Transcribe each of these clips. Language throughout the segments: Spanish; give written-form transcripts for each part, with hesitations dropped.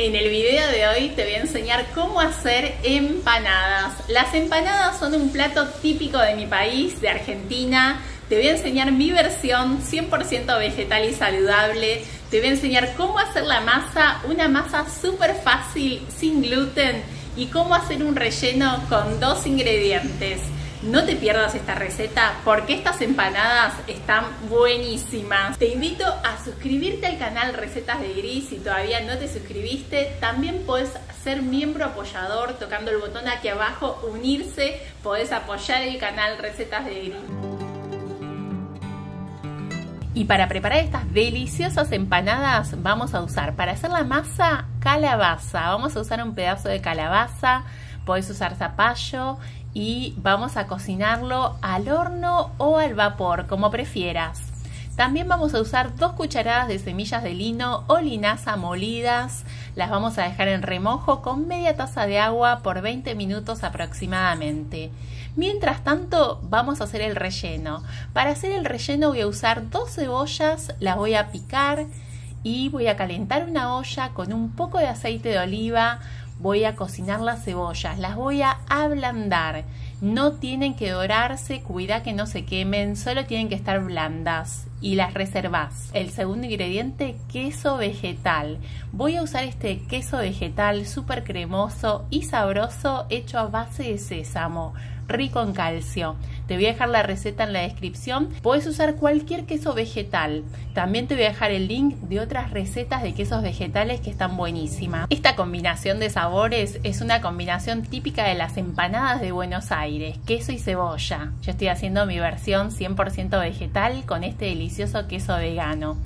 En el video de hoy te voy a enseñar cómo hacer empanadas. Las empanadas son un plato típico de mi país, de Argentina. Te voy a enseñar mi versión 100% vegetal y saludable. Te voy a enseñar cómo hacer la masa, una masa súper fácil, sin gluten, y cómo hacer un relleno con 2 ingredientes. No te pierdas esta receta porque estas empanadas están buenísimas. Te invito a suscribirte al canal Recetas de Gris si todavía no te suscribiste. También podés ser miembro apoyador tocando el botón aquí abajo, unirse. Podés apoyar el canal Recetas de Gris. Y para preparar estas deliciosas empanadas vamos a usar, para hacer la masa, calabaza. Vamos a usar un pedazo de calabaza, podés usar zapallo y vamos a cocinarlo al horno o al vapor, como prefieras. También vamos a usar 2 cucharadas de semillas de lino o linaza molidas. Las vamos a dejar en remojo con media taza de agua por 20 minutos aproximadamente. Mientras tanto vamos a hacer el relleno. Para hacer el relleno voy a usar 2 cebollas, las voy a picar y voy a calentar una olla con un poco de aceite de oliva. Voy a cocinar las cebollas, las voy a ablandar. No tienen que dorarse, cuida que no se quemen, solo tienen que estar blandas y las reservás. El segundo ingrediente, queso vegetal. Voy a usar este queso vegetal súper cremoso y sabroso, hecho a base de sésamo, rico en calcio. Te voy a dejar la receta en la descripción. Puedes usar cualquier queso vegetal. También te voy a dejar el link de otras recetas de quesos vegetales que están buenísimas. Esta combinación de sabores es una combinación típica de las empanadas de Buenos Aires, queso y cebolla. Yo estoy haciendo mi versión 100% vegetal con este delicioso queso vegano,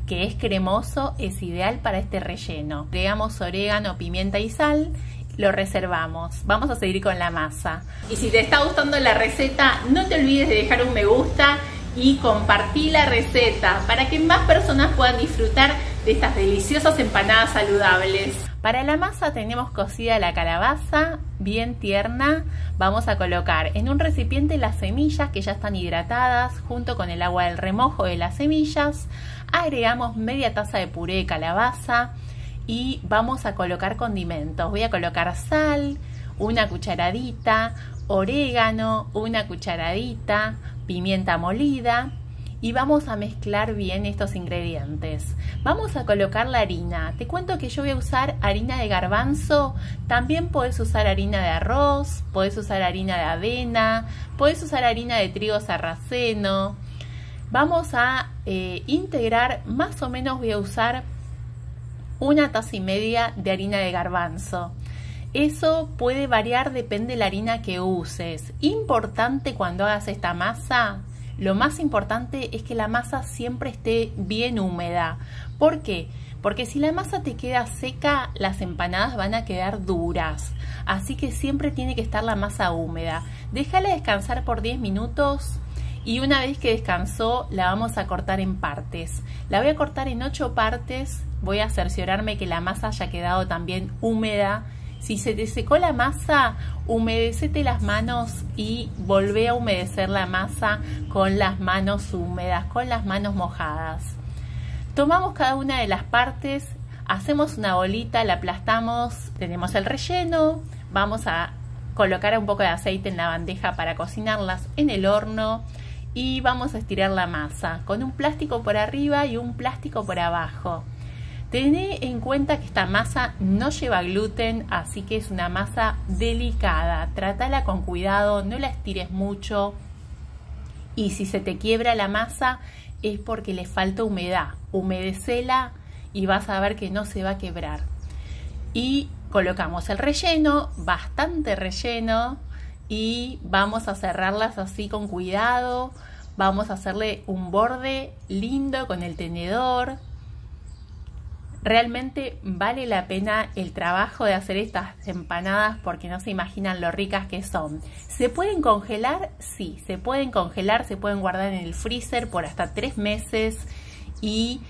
que es cremoso, es ideal para este relleno. Agregamos orégano, pimienta y sal. Lo reservamos. Vamos a seguir con la masa. Y si te está gustando la receta, no te olvides de dejar un me gusta y compartir la receta para que más personas puedan disfrutar de estas deliciosas empanadas saludables. Para la masa tenemos cocida la calabaza, bien tierna. Vamos a colocar en un recipiente las semillas que ya están hidratadas junto con el agua del remojo de las semillas. Agregamos media taza de puré de calabaza. Y vamos a colocar condimentos. Voy a colocar sal, una cucharadita, orégano, una cucharadita, pimienta molida y vamos a mezclar bien estos ingredientes. Vamos a colocar la harina. Te cuento que yo voy a usar harina de garbanzo. También podés usar harina de arroz, podés usar harina de avena, podés usar harina de trigo sarraceno. Vamos a integrar, más o menos voy a usar 1,5 tazas de harina de garbanzo. Eso puede variar, depende de la harina que uses. Importante cuando hagas esta masa, lo más importante es que la masa siempre esté bien húmeda. ¿Por qué? Porque si la masa te queda seca, las empanadas van a quedar duras. Así que siempre tiene que estar la masa húmeda. Déjala descansar por 10 minutos. Y una vez que descansó, la vamos a cortar en partes. La voy a cortar en 8 partes. Voy a cerciorarme que la masa haya quedado también húmeda. Si se te secó la masa, humedecete las manos y volvé a humedecer la masa con las manos húmedas, con las manos mojadas. Tomamos cada una de las partes, hacemos una bolita, la aplastamos, tenemos el relleno. Vamos a colocar un poco de aceite en la bandeja para cocinarlas en el horno. Y vamos a estirar la masa con un plástico por arriba y un plástico por abajo. Tené en cuenta que esta masa no lleva gluten, así que es una masa delicada. Trátala con cuidado, no la estires mucho. Y si se te quiebra la masa es porque le falta humedad. Humedecela y vas a ver que no se va a quebrar. Y colocamos el relleno, bastante relleno. Y vamos a cerrarlas así con cuidado. Vamos a hacerle un borde lindo con el tenedor. Realmente vale la pena el trabajo de hacer estas empanadas porque no se imaginan lo ricas que son. ¿Se pueden congelar? Sí, se pueden congelar, se pueden guardar en el freezer por hasta 3 meses. Y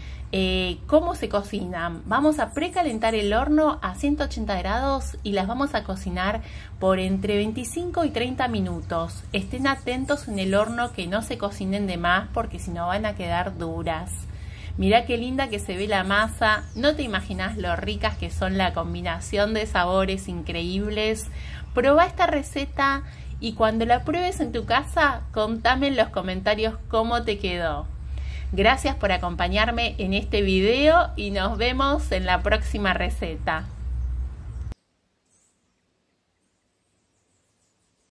¿cómo se cocinan? Vamos a precalentar el horno a 180 grados y las vamos a cocinar por entre 25 y 30 minutos. Estén atentos en el horno que no se cocinen de más porque si no van a quedar duras. Mirá qué linda que se ve la masa. No te imaginas lo ricas que son, la combinación de sabores increíbles. Probá esta receta y cuando la pruebes en tu casa, contame en los comentarios cómo te quedó. Gracias por acompañarme en este video y nos vemos en la próxima receta.